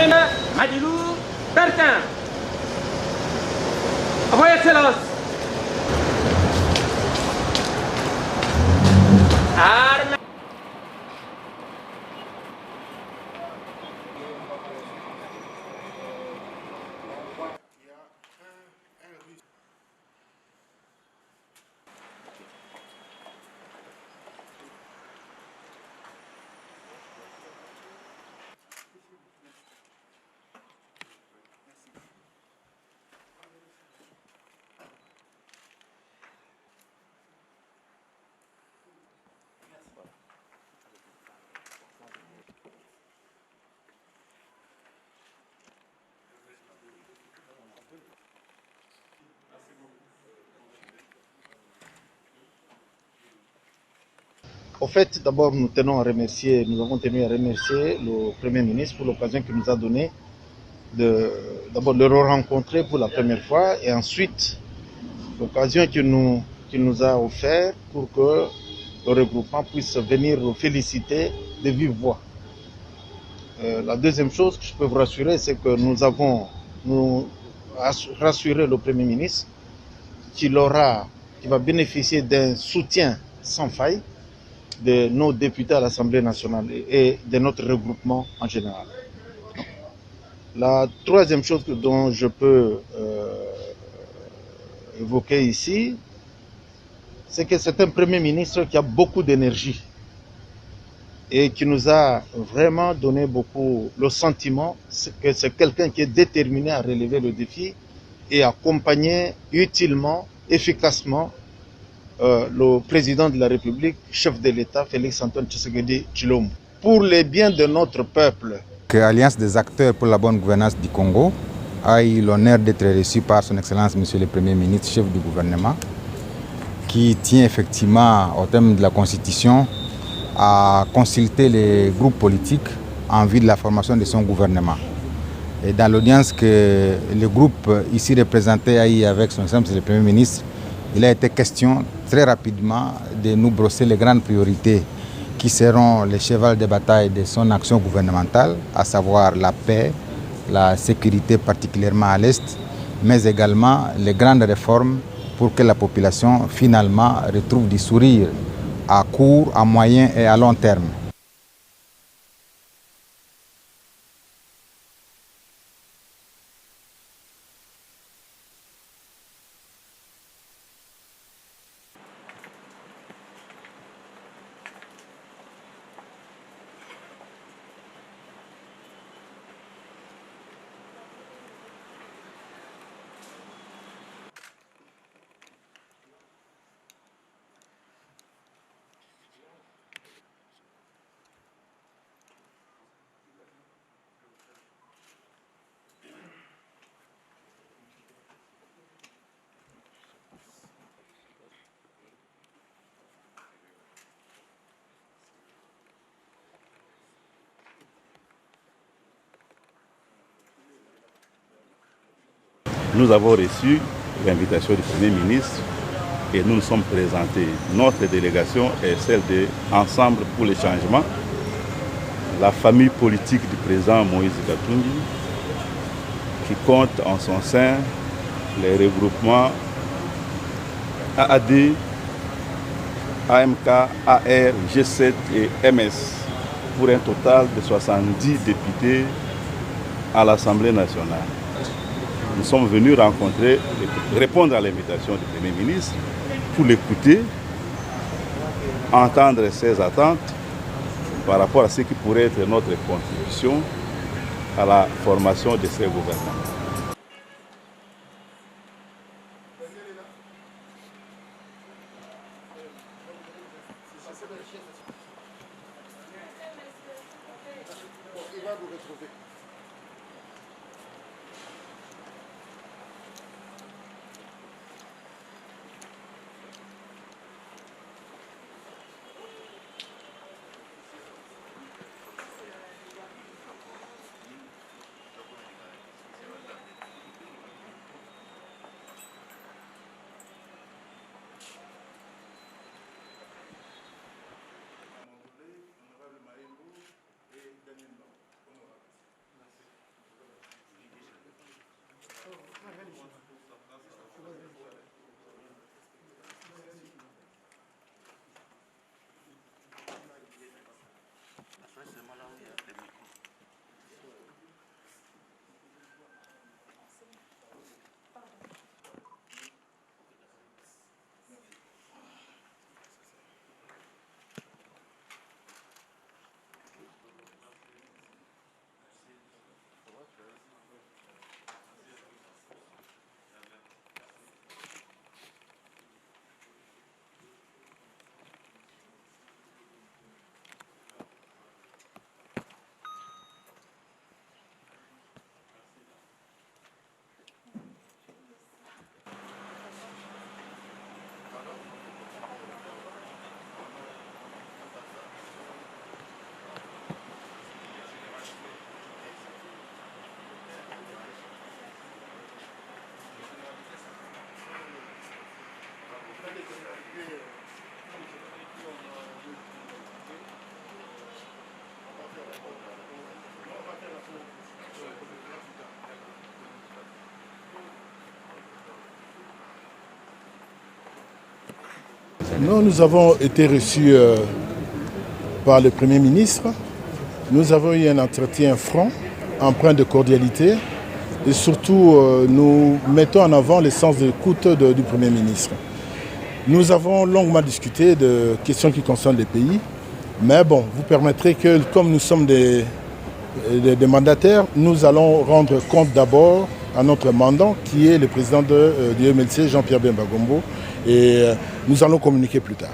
Mena Adilou Bertin. Votre Excellence. Arme. Au fait, d'abord, nous avons tenu à remercier le Premier ministre pour l'occasion qu'il nous a donnée d'abord de le rencontrer pour la première fois et ensuite l'occasion qu'il nous a offert pour que le regroupement puisse venir féliciter de vive voix. La deuxième chose que je peux vous rassurer, c'est que nous avons rassuré le Premier ministre qu'il va bénéficier d'un soutien sans faille de nos députés à l'Assemblée nationale et de notre regroupement en général. La troisième chose dont je peux évoquer ici, c'est que c'est un Premier ministre qui a beaucoup d'énergie et qui nous a vraiment donné beaucoup le sentiment que c'est quelqu'un qui est déterminé à relever le défi et accompagner utilement, efficacement le président de la République, chef de l'État, Félix-Antoine Tshisekedi Tshilombo. Pour les biens de notre peuple. Que l'Alliance des acteurs pour la bonne gouvernance du Congo a eu l'honneur d'être reçue par son Excellence Monsieur le Premier ministre, chef du gouvernement, qui tient effectivement au terme de la Constitution à consulter les groupes politiques en vue de la formation de son gouvernement. Et dans l'audience que le groupe ici représenté a eu avec son Excellence le Premier ministre, il a été question très rapidement de nous brosser les grandes priorités qui seront les chevals de bataille de son action gouvernementale, à savoir la paix, la sécurité particulièrement à l'Est, mais également les grandes réformes pour que la population finalement retrouve du sourire à court, à moyen et à long terme. Nous avons reçu l'invitation du Premier ministre et nous nous sommes présentés. Notre délégation est celle de Ensemble pour le changement, la famille politique du président Moïse Katumbi, qui compte en son sein les regroupements AAD, AMK, AR, G7 et MS, pour un total de 70 députés à l'Assemblée nationale. Nous sommes venus répondre à l'invitation du Premier ministre pour l'écouter, entendre ses attentes par rapport à ce qui pourrait être notre contribution à la formation de ces gouvernements. Non, nous avons été reçus par le Premier ministre. Nous avons eu un entretien franc, empreint de cordialité. Et surtout, nous mettons en avant le sens d'écoute du Premier ministre. Nous avons longuement discuté de questions qui concernent les pays. Mais bon, vous permettrez que, comme nous sommes des mandataires, nous allons rendre compte d'abord à notre mandant, qui est le président du MLC, Jean-Pierre Bemba Gombo. Et nous allons communiquer plus tard.